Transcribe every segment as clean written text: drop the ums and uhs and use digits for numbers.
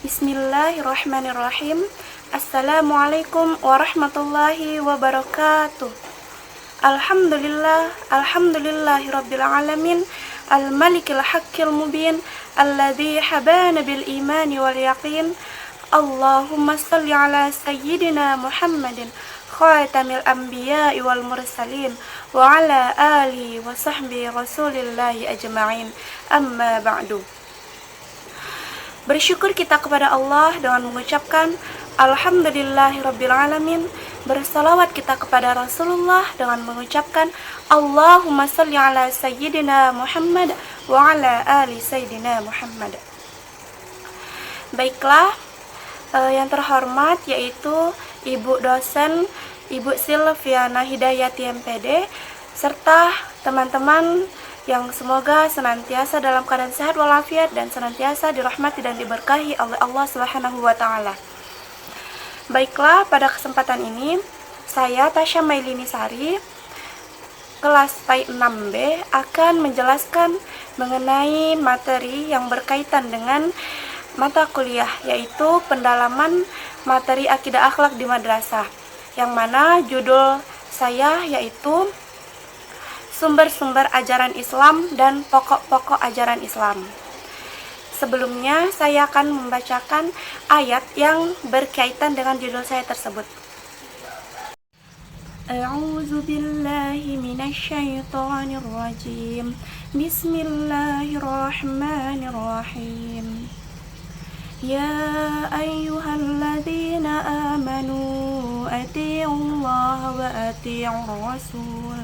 Bismillahirrahmanirrahim. Assalamualaikum warahmatullahi wabarakatuh. Alhamdulillahirabbil alamin. Al-malikil haqqil mubin. Alladzi habana bil imani wal yaqin. Allahumma shalli ala sayyidina Muhammadin khatamil anbiya'i wal mursalin wa ala alihi wa sahbihi rasulillahi ajma'in. Amma ba'du. Bersyukur kita kepada Allah dengan mengucapkan Alhamdulillahirabbil alamin. Bersalawat kita kepada Rasulullah dengan mengucapkan Allahumma shalli ala sayyidina Muhammad wa ala ali sayyidina Muhammad. Baiklah, yang terhormat yaitu Ibu dosen Ibu Silviana Hidayati MPD serta teman-teman yang semoga senantiasa dalam keadaan sehat walafiat dan senantiasa dirahmati dan diberkahi oleh Allah Subhanahu wa taala. Baiklah, pada kesempatan ini saya Tasya Mailini Sari kelas PAI 6B akan menjelaskan mengenai materi yang berkaitan dengan mata kuliah, yaitu pendalaman materi akidah akhlak di madrasah, yang mana judul saya yaitu sumber-sumber ajaran Islam dan pokok-pokok ajaran Islam. Sebelumnya saya akan membacakan ayat yang berkaitan dengan judul saya tersebut. A'udzu billahi minasy syaithanir rajim. Bismillahirrahmanirrahim. Ya ayyuhalladzina amanu atii'ullaha wa atii'ur rasul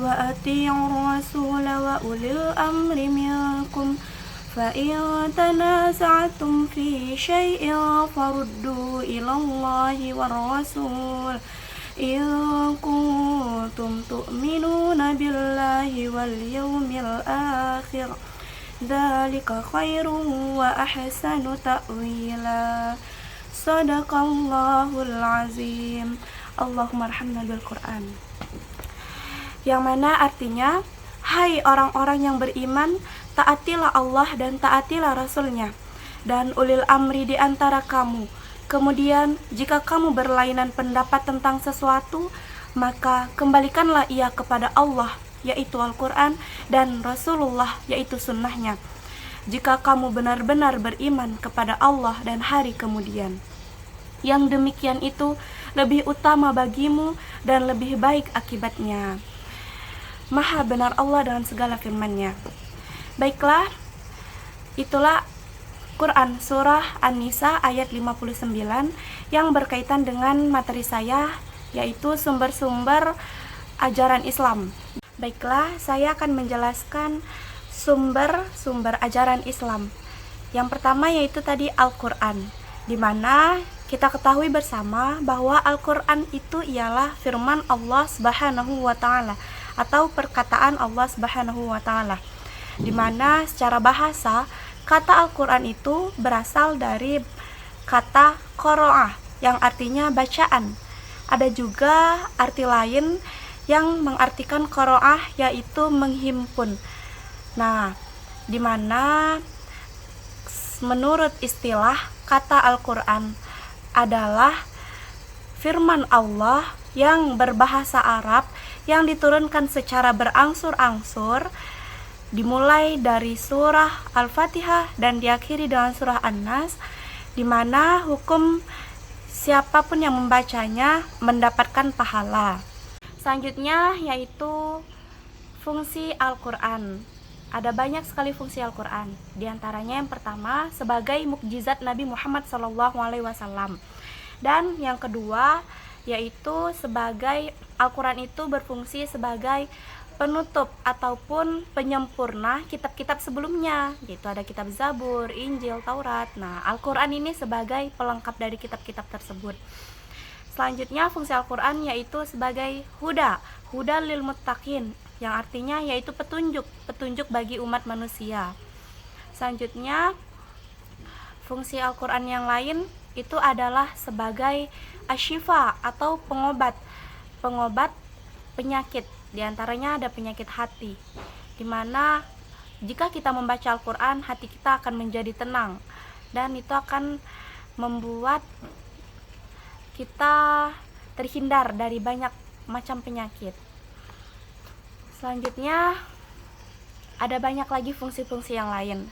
وأطيعوا الرسول وأولي الأمر منكم فإن تنازعتم في شيء فردوا إلى الله والرسول إن كنتم تؤمنون بالله واليوم الآخر ذلك خير وأحسن تأويلا صدق الله العظيم. اللهم ارحمنا بالقرآن. Yang mana artinya, hai orang-orang yang beriman, taatilah Allah dan taatilah Rasul-Nya, dan ulil amri di antara kamu. Kemudian, jika kamu berlainan pendapat tentang sesuatu, maka kembalikanlah ia kepada Allah, yaitu Al-Quran, dan Rasulullah, yaitu sunnahnya. Jika kamu benar-benar beriman kepada Allah dan hari kemudian. Yang demikian itu lebih utama bagimu dan lebih baik akibatnya. Maha benar Allah dengan segala firman-Nya. Baiklah, itulah Quran Surah An-Nisa ayat 59 yang berkaitan dengan materi saya, yaitu sumber-sumber ajaran Islam. Baiklah, saya akan menjelaskan sumber-sumber ajaran Islam. Yang pertama yaitu tadi Al-Quran, di mana kita ketahui bersama bahwa Al-Quran itu ialah firman Allah Subhanahu wa taala atau perkataan Allah Subhanahu wa taala, di mana secara bahasa kata Al-Quran itu berasal dari kata qira'ah yang artinya bacaan. Ada juga arti lain yang mengartikan qira'ah yaitu menghimpun. Nah, di mana menurut istilah kata Al-Quran adalah firman Allah yang berbahasa Arab yang diturunkan secara berangsur-angsur, dimulai dari surah Al-Fatihah dan diakhiri dengan surah An-Nas, di mana hukum siapapun yang membacanya mendapatkan pahala. Selanjutnya yaitu fungsi Al-Quran. Ada banyak sekali fungsi Al-Quran. Di antaranya yang pertama sebagai mukjizat Nabi Muhammad SAW. Dan yang kedua yaitu sebagai Al-Quran itu berfungsi sebagai penutup ataupun penyempurna kitab-kitab sebelumnya, yaitu ada kitab Zabur, Injil, Taurat. Nah, Al-Quran ini sebagai pelengkap dari kitab-kitab tersebut. Selanjutnya fungsi Al-Quran yaitu sebagai huda lil muttaqin, yang artinya yaitu petunjuk bagi umat manusia. Selanjutnya fungsi Al-Quran yang lain itu adalah sebagai asyifa atau pengobat penyakit. Di antaranya ada penyakit hati, di mana jika kita membaca Al-Quran, hati kita akan menjadi tenang. dan itu akan membuat kita terhindar dari banyak macam penyakit. Selanjutnya ada banyak lagi fungsi-fungsi yang lain.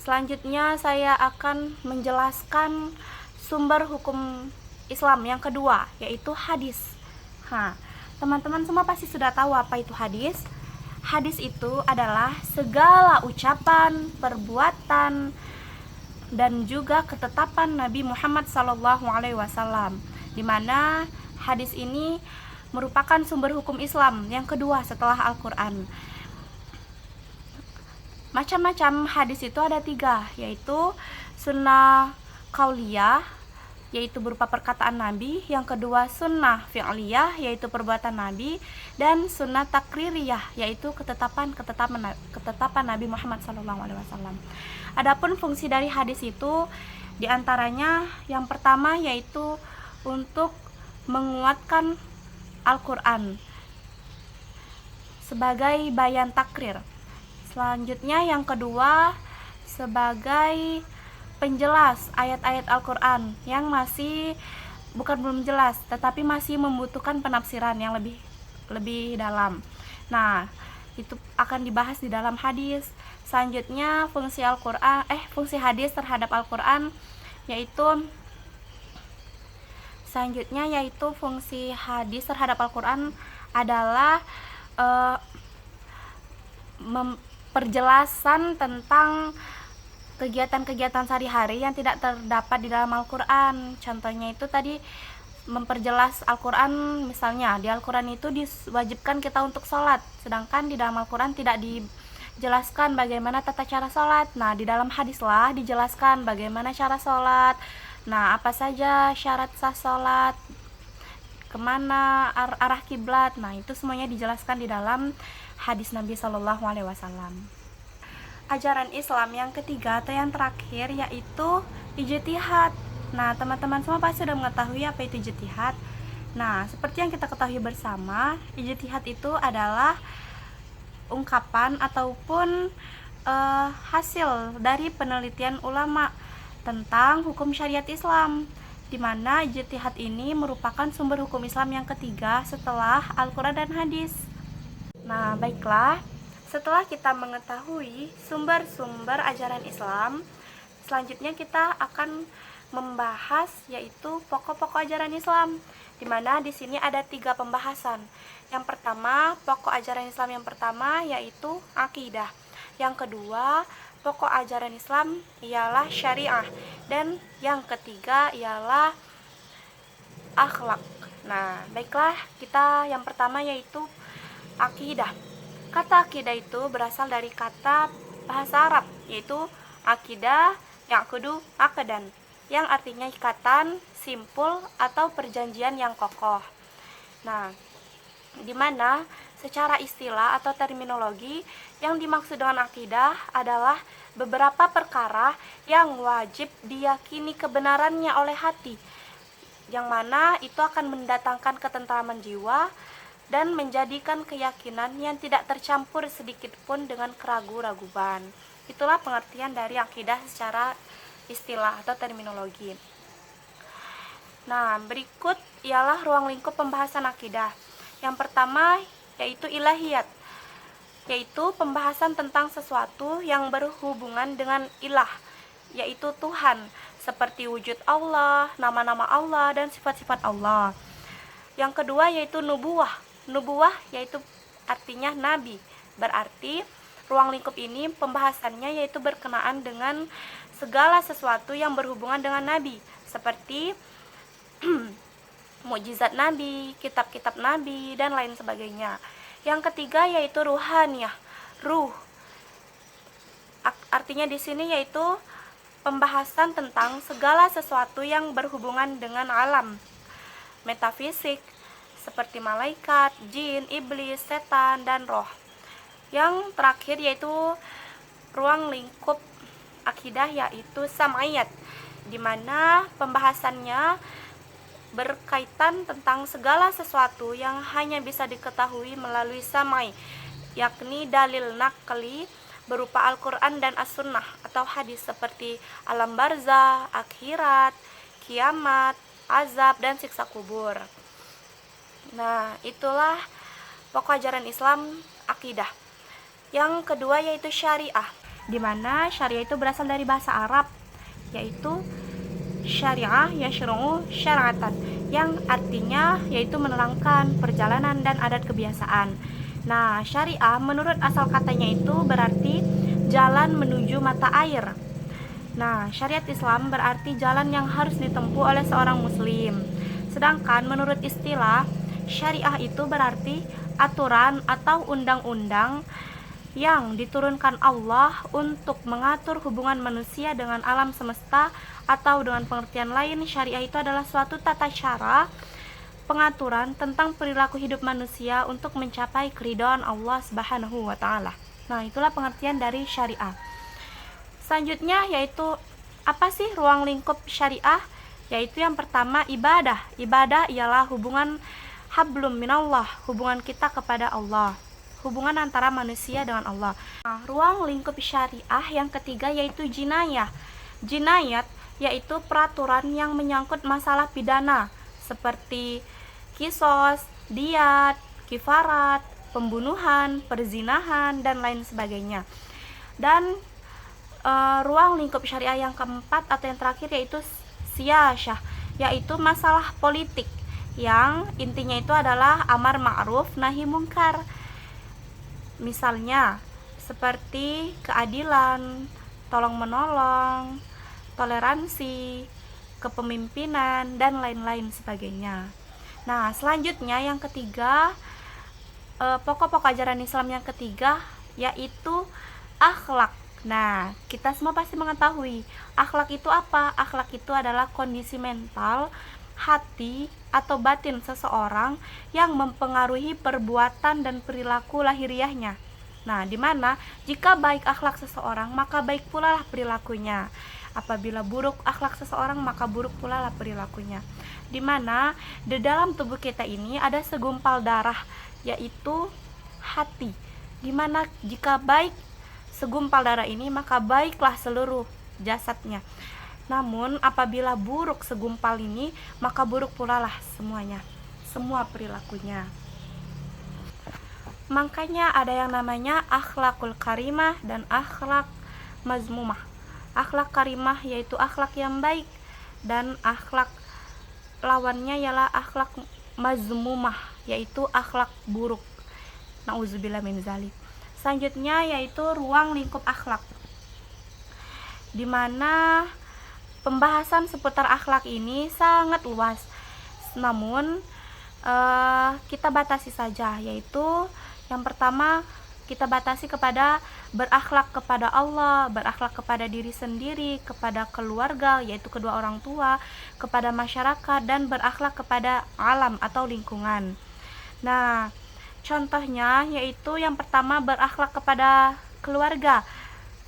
Selanjutnya saya akan menjelaskan sumber hukum Islam yang kedua, yaitu hadis. Teman-teman semua pasti sudah tahu apa itu hadis. Hadis itu adalah segala ucapan, perbuatan, dan juga ketetapan Nabi Muhammad SAW, di mana hadis ini merupakan sumber hukum Islam yang kedua setelah Al-Quran. Macam-macam hadis itu ada 3, yaitu sunnah qauliyah, yaitu berupa perkataan Nabi. Yang kedua sunnah fi'liyah, yaitu perbuatan Nabi. Dan sunnah takririyah, yaitu ketetapan Nabi Muhammad SAW. Adapun fungsi dari hadis itu diantaranya yang pertama yaitu untuk menguatkan Al-Quran sebagai bayan takrir. Selanjutnya yang kedua sebagai penjelas ayat-ayat Al-Quran yang masih belum jelas, tetapi masih membutuhkan penafsiran yang lebih dalam. Nah, itu akan dibahas di dalam hadis. Selanjutnya fungsi hadis terhadap Al-Quran yaitu fungsi hadis terhadap Al-Quran adalah perjelasan tentang kegiatan-kegiatan sehari-hari yang tidak terdapat di dalam Al-Quran. Contohnya itu tadi memperjelas Al-Quran, misalnya di Al-Quran itu diwajibkan kita untuk sholat, sedangkan di dalam Al-Quran tidak dijelaskan bagaimana tata cara sholat. Nah, di dalam hadislah dijelaskan bagaimana cara sholat, nah apa saja syarat sah sholat, kemana arah kiblat. Nah, itu semuanya dijelaskan di dalam hadis Nabi SAW. Ajaran Islam yang ketiga atau yang terakhir yaitu ijtihad. Nah, teman-teman semua pasti sudah mengetahui apa itu ijtihad. Nah, seperti yang kita ketahui bersama, ijtihad itu adalah ungkapan ataupun hasil dari penelitian ulama tentang hukum syariat Islam, di mana ijtihad ini merupakan sumber hukum Islam yang ketiga setelah Al-Quran dan hadis. Nah, baiklah, setelah kita mengetahui sumber-sumber ajaran Islam, selanjutnya kita akan membahas yaitu pokok-pokok ajaran Islam, di mana di sini ada 3 pembahasan. Yang pertama, pokok ajaran Islam yang pertama yaitu akidah. Yang kedua, pokok ajaran Islam ialah syariah, dan yang ketiga ialah akhlak. Nah, baiklah, kita yang pertama yaitu akidah. Kata akidah itu berasal dari kata bahasa Arab, yaitu akidah ya'qudu aqdan, yang artinya ikatan, simpul, atau perjanjian yang kokoh. Nah, di mana secara istilah atau terminologi yang dimaksud dengan akidah adalah beberapa perkara yang wajib diyakini kebenarannya oleh hati, yang mana itu akan mendatangkan ketentraman jiwa dan menjadikan keyakinan yang tidak tercampur sedikit pun dengan keraguan-raguan. Itulah pengertian dari akidah secara istilah atau terminologi. Nah, berikut ialah ruang lingkup pembahasan akidah. Yang pertama yaitu ilahiyat, yaitu pembahasan tentang sesuatu yang berhubungan dengan ilah, yaitu Tuhan, seperti wujud Allah, nama-nama Allah, dan sifat-sifat Allah. Yang kedua yaitu nubuwah. Nubuwah yaitu artinya nabi. Berarti ruang lingkup ini pembahasannya yaitu berkenaan dengan segala sesuatu yang berhubungan dengan nabi, seperti mukjizat nabi, kitab-kitab nabi, dan lain sebagainya. Yang ketiga yaitu ruhaniyah. Ruh artinya di sini yaitu pembahasan tentang segala sesuatu yang berhubungan dengan alam metafisik, seperti malaikat, jin, iblis, setan, dan roh. Yang terakhir yaitu ruang lingkup akidah yaitu sam'iyat, di mana pembahasannya berkaitan tentang segala sesuatu yang hanya bisa diketahui melalui samai, yakni dalil nakli berupa Al-Quran dan As-Sunnah atau hadis seperti alam barzah, akhirat, kiamat, azab, dan siksa kubur. Nah, itulah pokok ajaran Islam akidah. Yang kedua yaitu syariah, di mana syariah itu berasal dari bahasa Arab, yaitu syariah yashru'u syar'atan, yang artinya yaitu menerangkan perjalanan dan adat kebiasaan. Nah, syariah menurut asal katanya itu berarti jalan menuju mata air. Nah, syariat Islam berarti jalan yang harus ditempuh oleh seorang muslim. Sedangkan menurut istilah, syariah itu berarti aturan atau undang-undang yang diturunkan Allah untuk mengatur hubungan manusia dengan alam semesta, atau dengan pengertian lain, syariah itu adalah suatu tata cara pengaturan tentang perilaku hidup manusia untuk mencapai keridhaan Allah Subhanahu wa taala. Nah, itulah pengertian dari syariah. Selanjutnya yaitu apa sih ruang lingkup syariah? Yaitu yang pertama ibadah. Ibadah ialah hubungan hablum minallah, hubungan kita kepada Allah, hubungan antara manusia dengan Allah. Nah, ruang lingkup syariah yang ketiga yaitu jinayah. Jinayat yaitu peraturan yang menyangkut masalah pidana seperti kisos, diat, kifarat, pembunuhan, perzinahan, dan lain sebagainya. Dan ruang lingkup syariah yang keempat atau yang terakhir yaitu siyasyah, yaitu masalah politik yang intinya itu adalah amar ma'ruf nahi mungkar. Misalnya seperti keadilan, tolong menolong, toleransi, kepemimpinan, dan lain-lain sebagainya. Nah, selanjutnya yang ketiga, pokok-pokok ajaran Islam yang ketiga yaitu akhlak. Nah, kita semua pasti mengetahui akhlak itu apa? Akhlak itu adalah kondisi mental, hati, atau batin seseorang yang mempengaruhi perbuatan dan perilaku lahiriahnya. Nah, di mana jika baik akhlak seseorang, maka baik pula lah perilakunya. Apabila buruk akhlak seseorang, maka buruk pula lah perilakunya. Di mana di dalam tubuh kita ini ada segumpal darah, yaitu hati. Di mana jika baik segumpal darah ini, maka baiklah seluruh jasadnya. Namun apabila buruk segumpal ini, maka buruk pula lah semuanya, semua perilakunya. Makanya ada yang namanya akhlakul karimah dan akhlak mazmumah. Akhlak karimah yaitu akhlak yang baik, dan akhlak lawannya ialah akhlak mazmumah, yaitu akhlak buruk. Nauzubillah min zalik. Selanjutnya yaitu ruang lingkup akhlak, di mana pembahasan seputar akhlak ini sangat luas. Namun kita batasi saja, yaitu yang pertama kita batasi kepada berakhlak kepada Allah, berakhlak kepada diri sendiri, kepada keluarga yaitu kedua orang tua, kepada masyarakat, dan berakhlak kepada alam atau lingkungan. Nah, contohnya yaitu yang pertama berakhlak kepada keluarga.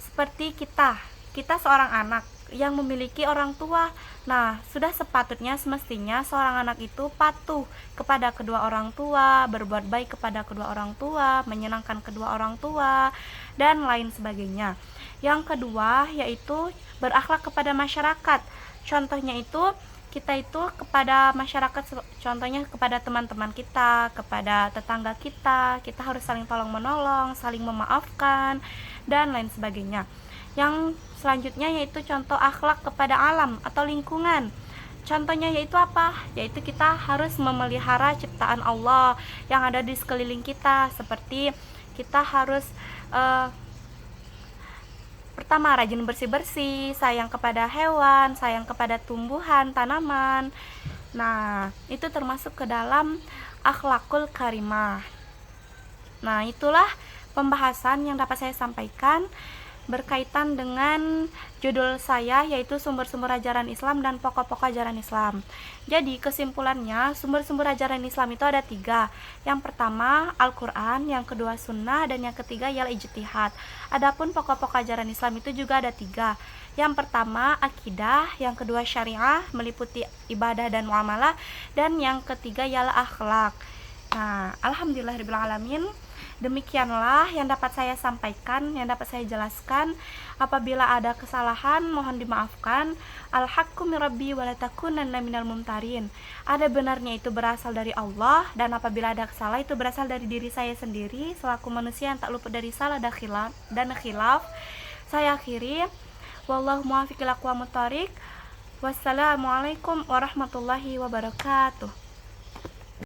Seperti kita seorang anak yang memiliki orang tua. Nah, sudah sepatutnya semestinya seorang anak itu patuh kepada kedua orang tua, berbuat baik kepada kedua orang tua, menyenangkan kedua orang tua, dan lain sebagainya. Yang kedua yaitu berakhlak kepada masyarakat. Contohnya itu kita itu kepada masyarakat, contohnya kepada teman-teman kita, kepada tetangga kita harus saling tolong menolong, saling memaafkan, dan lain sebagainya. Yang selanjutnya yaitu contoh akhlak kepada alam atau lingkungan. Contohnya yaitu apa? Yaitu kita harus memelihara ciptaan Allah yang ada di sekeliling kita. Seperti kita harus pertama rajin bersih-bersih, sayang kepada hewan, sayang kepada tumbuhan, tanaman. Nah, itu termasuk ke dalam akhlakul karimah. Nah, itulah pembahasan yang dapat saya sampaikan berkaitan dengan judul saya, yaitu sumber-sumber ajaran Islam dan pokok-pokok ajaran Islam. Jadi kesimpulannya, sumber-sumber ajaran Islam itu ada 3. Yang pertama Al-Quran, yang kedua Sunnah, dan yang ketiga ialah ijtihad. Adapun pokok-pokok ajaran Islam itu juga ada 3. Yang pertama akidah, yang kedua syariah meliputi ibadah dan muamalah, dan yang ketiga ialah akhlak. Nah, alhamdulillahirabbil alamin, Demikianlah yang dapat saya sampaikan, yang dapat saya jelaskan. Apabila ada kesalahan, mohon dimaafkan. Al-haqqu min rabbi wa la takunanna minal mumtarin. Ada benarnya itu berasal dari Allah, dan apabila ada kesalahan itu berasal dari diri saya sendiri selaku manusia yang tak luput dari salah dan khilaf. Saya akhiri, wallahu muwaffiq ila aqwamit thoriq. Wassalamualaikum warahmatullahi wabarakatuh.